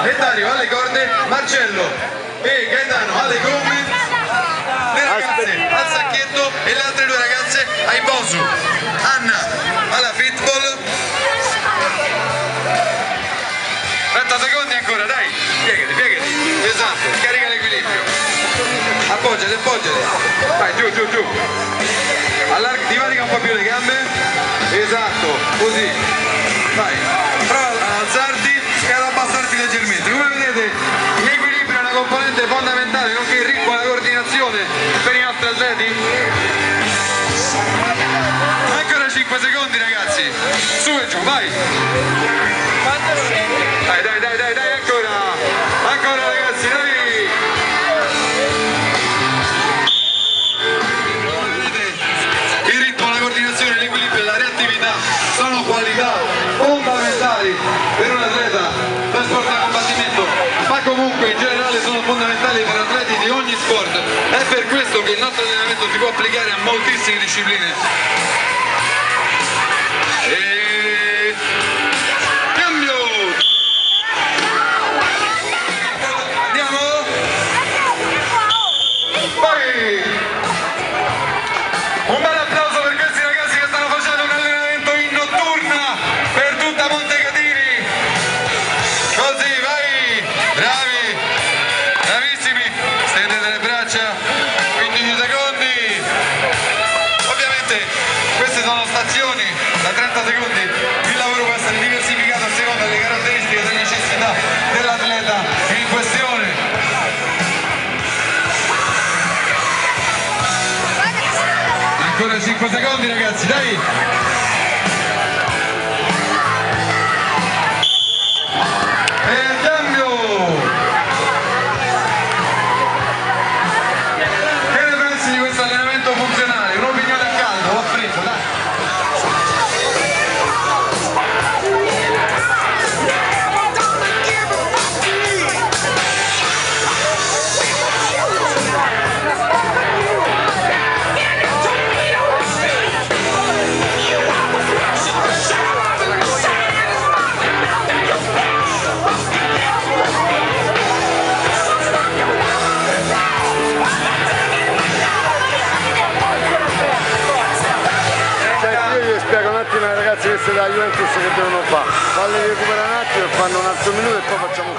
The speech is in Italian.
e Dario alle corde, Marcello e Gaetano alle gomme, le ragazze al sacchetto e le altre due ragazze ai bosu. Anna alla fitball. 30 secondi ancora, dai, piegati, esatto, carica l'equilibrio, appoggiati, vai, giù, divarica un po' più le gambe, esatto, così, vai, prova ad alzarti e ad abbassarti leggermente. Come vedete l'equilibrio è una componente fondamentale, nonché il ritmo e la coordinazione per i nostri atleti. Ancora 5 secondi ragazzi, su e giù, vai! Dai, ancora ragazzi, dai! Vedete, il ritmo, la coordinazione, l'equilibrio e la reattività sono qualità fondamentali per un atleta per sport da combattimento, ma comunque in generale sono fondamentali per atleti di ogni sport. È per questo che il nostro allenamento si può applicare a moltissime discipline. Un bel applauso per questi ragazzi che stanno facendo un allenamento in notturna per tutta Montecatini. Così, vai, bravi, bravissimi, stendete le braccia, 15 secondi. Ovviamente queste sono stazioni da 30 secondi, il lavoro può essere diversificato a seconda delle caratteristiche e delle necessità dell'atleta in questione. Ancora 5 secondi ragazzi, dai! E il cambio! Che ne pensi di questo allenamento funzionale? Un'opinione a caldo, o a freddo, dai! Spiego un attimo ai ragazzi questi della Juventus che devono fare, falli recuperare un attimo e fanno un altro minuto e poi facciamo